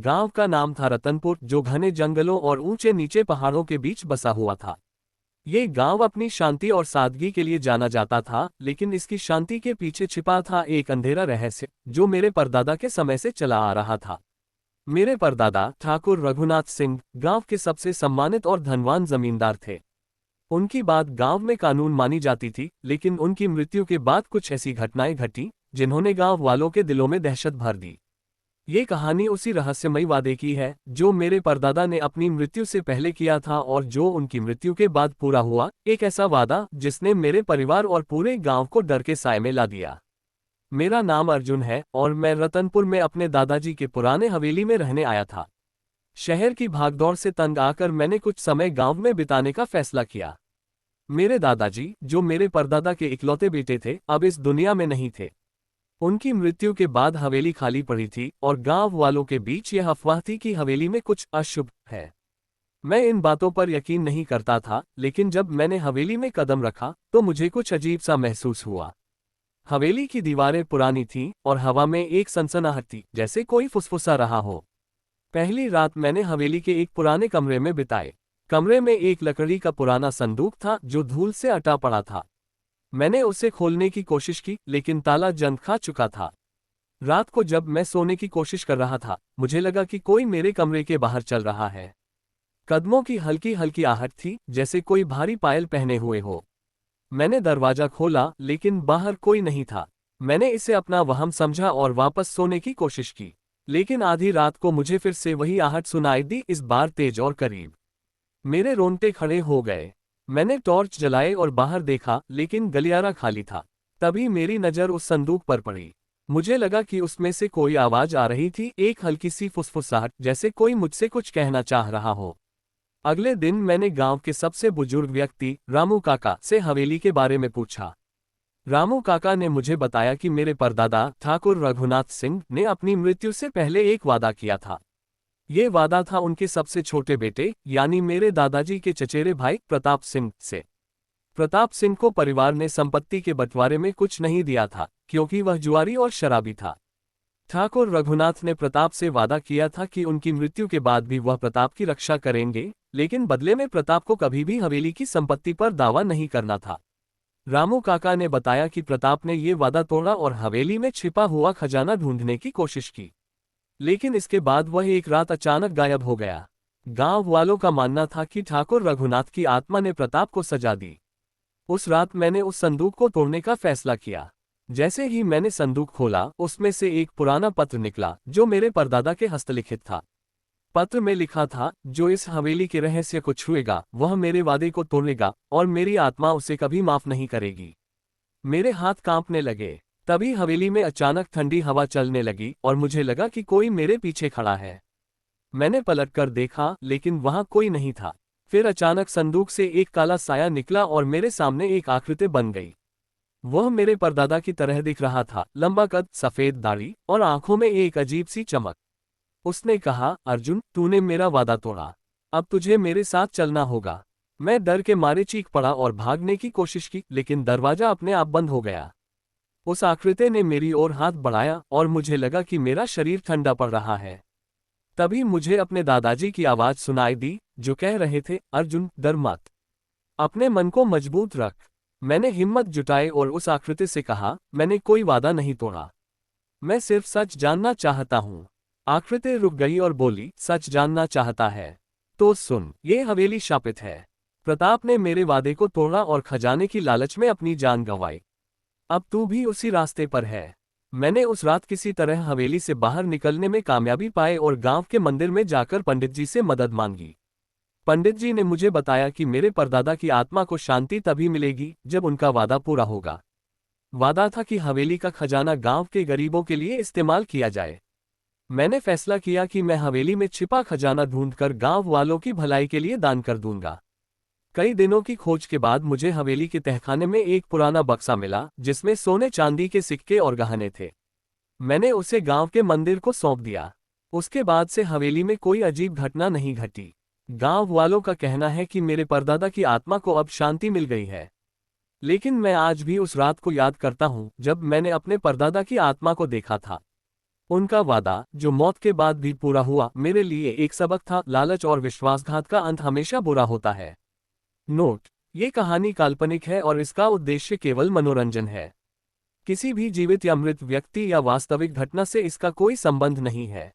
गांव का नाम था रतनपुर, जो घने जंगलों और ऊंचे नीचे पहाड़ों के बीच बसा हुआ था। ये गांव अपनी शांति और सादगी के लिए जाना जाता था, लेकिन इसकी शांति के पीछे छिपा था एक अंधेरा रहस्य, जो मेरे परदादा के समय से चला आ रहा था। मेरे परदादा ठाकुर रघुनाथ सिंह गांव के सबसे सम्मानित और धनवान जमींदार थे। उनकी बात गांव में कानून मानी जाती थी, लेकिन उनकी मृत्यु के बाद कुछ ऐसी घटनाएं घटी जिन्होंने गांव वालों के दिलों में दहशत भर दी। ये कहानी उसी रहस्यमयी वादे की है जो मेरे परदादा ने अपनी मृत्यु से पहले किया था और जो उनकी मृत्यु के बाद पूरा हुआ, एक ऐसा वादा जिसने मेरे परिवार और पूरे गांव को डर के साए में ला दिया। मेरा नाम अर्जुन है और मैं रतनपुर में अपने दादाजी के पुराने हवेली में रहने आया था। शहर की भागदौड़ से तंग आकर मैंने कुछ समय गांव में बिताने का फैसला किया। मेरे दादाजी, जो मेरे परदादा के इकलौते बेटे थे, अब इस दुनिया में नहीं थे। उनकी मृत्यु के बाद हवेली खाली पड़ी थी और गांव वालों के बीच यह अफवाह थी कि हवेली में कुछ अशुभ है। मैं इन बातों पर यकीन नहीं करता था, लेकिन जब मैंने हवेली में कदम रखा तो मुझे कुछ अजीब सा महसूस हुआ। हवेली की दीवारें पुरानी थीं और हवा में एक सनसनाहट थी, जैसे कोई फुसफुसा रहा हो। पहली रात मैंने हवेली के एक पुराने कमरे में बिताए। कमरे में एक लकड़ी का पुराना संदूक था जो धूल से अटा पड़ा था। मैंने उसे खोलने की कोशिश की, लेकिन ताला जंग खा चुका था। रात को जब मैं सोने की कोशिश कर रहा था, मुझे लगा कि कोई मेरे कमरे के बाहर चल रहा है। कदमों की हल्की हल्की आहट थी, जैसे कोई भारी पायल पहने हुए हो। मैंने दरवाजा खोला, लेकिन बाहर कोई नहीं था। मैंने इसे अपना वहम समझा और वापस सोने की कोशिश की, लेकिन आधी रात को मुझे फिर से वही आहट सुनाई दी, इस बार तेज और करीब। मेरे रोंगटे खड़े हो गए। मैंने टॉर्च जलाए और बाहर देखा, लेकिन गलियारा खाली था। तभी मेरी नज़र उस संदूक पर पड़ी। मुझे लगा कि उसमें से कोई आवाज आ रही थी, एक हल्की सी फुसफुसाहट, जैसे कोई मुझसे कुछ कहना चाह रहा हो। अगले दिन मैंने गांव के सबसे बुजुर्ग व्यक्ति रामू काका से हवेली के बारे में पूछा। रामू काका ने मुझे बताया कि मेरे परदादा ठाकुर रघुनाथ सिंह ने अपनी मृत्यु से पहले एक वादा किया था। ये वादा था उनके सबसे छोटे बेटे, यानी मेरे दादाजी के चचेरे भाई प्रताप सिंह से। प्रताप सिंह को परिवार ने संपत्ति के बंटवारे में कुछ नहीं दिया था, क्योंकि वह जुआरी और शराबी था। ठाकुर रघुनाथ ने प्रताप से वादा किया था कि उनकी मृत्यु के बाद भी वह प्रताप की रक्षा करेंगे, लेकिन बदले में प्रताप को कभी भी हवेली की संपत्ति पर दावा नहीं करना था। रामू काका ने बताया कि प्रताप ने ये वादा तोड़ा और हवेली में छिपा हुआ खजाना ढूंढने की कोशिश की, लेकिन इसके बाद वह एक रात अचानक गायब हो गया। गांव वालों का मानना था कि ठाकुर रघुनाथ की आत्मा ने प्रताप को सजा दी। उस रात मैंने उस संदूक को तोड़ने का फैसला किया। जैसे ही मैंने संदूक खोला, उसमें से एक पुराना पत्र निकला जो मेरे परदादा के हस्तलिखित था। पत्र में लिखा था, जो इस हवेली के रहस्य को छुएगा वह मेरे वादे को तोड़ेगा और मेरी आत्मा उसे कभी माफ नहीं करेगी। मेरे हाथ कांपने लगे। तभी हवेली में अचानक ठंडी हवा चलने लगी और मुझे लगा कि कोई मेरे पीछे खड़ा है। मैंने पलटकर देखा, लेकिन वहां कोई नहीं था। फिर अचानक संदूक से एक काला साया निकला और मेरे सामने एक आकृति बन गई। वह मेरे परदादा की तरह दिख रहा था, लंबा कद, सफेद दाढ़ी और आंखों में एक अजीब सी चमक। उसने कहा, अर्जुन, तूने मेरा वादा तोड़ा, अब तुझे मेरे साथ चलना होगा। मैं डर के मारे चीख पड़ा और भागने की कोशिश की, लेकिन दरवाजा अपने आप बंद हो गया। उस आकृति ने मेरी ओर हाथ बढ़ाया और मुझे लगा कि मेरा शरीर ठंडा पड़ रहा है। तभी मुझे अपने दादाजी की आवाज सुनाई दी, जो कह रहे थे, अर्जुन, डर मत, अपने मन को मजबूत रख। मैंने हिम्मत जुटाई और उस आकृति से कहा, मैंने कोई वादा नहीं तोड़ा, मैं सिर्फ सच जानना चाहता हूँ। आकृति रुक गई और बोली, सच जानना चाहता है तो सुन, ये हवेली शापित है। प्रताप ने मेरे वादे को तोड़ा और खजाने की लालच में अपनी जान गंवाई। अब तू भी उसी रास्ते पर है। मैंने उस रात किसी तरह हवेली से बाहर निकलने में कामयाबी पाई और गांव के मंदिर में जाकर पंडित जी से मदद मांगी। पंडित जी ने मुझे बताया कि मेरे परदादा की आत्मा को शांति तभी मिलेगी जब उनका वादा पूरा होगा। वादा था कि हवेली का खजाना गांव के गरीबों के लिए इस्तेमाल किया जाए। मैंने फैसला किया कि मैं हवेली में छिपा खजाना ढूंढकर गांव वालों की भलाई के लिए दान कर दूंगा। कई दिनों की खोज के बाद मुझे हवेली के तहखाने में एक पुराना बक्सा मिला, जिसमें सोने चांदी के सिक्के और गहने थे। मैंने उसे गांव के मंदिर को सौंप दिया। उसके बाद से हवेली में कोई अजीब घटना नहीं घटी। गांव वालों का कहना है कि मेरे परदादा की आत्मा को अब शांति मिल गई है। लेकिन मैं आज भी उस रात को याद करता हूं जब मैंने अपने परदादा की आत्मा को देखा था। उनका वादा, जो मौत के बाद भी पूरा हुआ, मेरे लिए एक सबक था। लालच और विश्वासघात का अंत हमेशा बुरा होता है। नोट: ये कहानी काल्पनिक है और इसका उद्देश्य केवल मनोरंजन है। किसी भी जीवित या मृत व्यक्ति या वास्तविक घटना से इसका कोई संबंध नहीं है।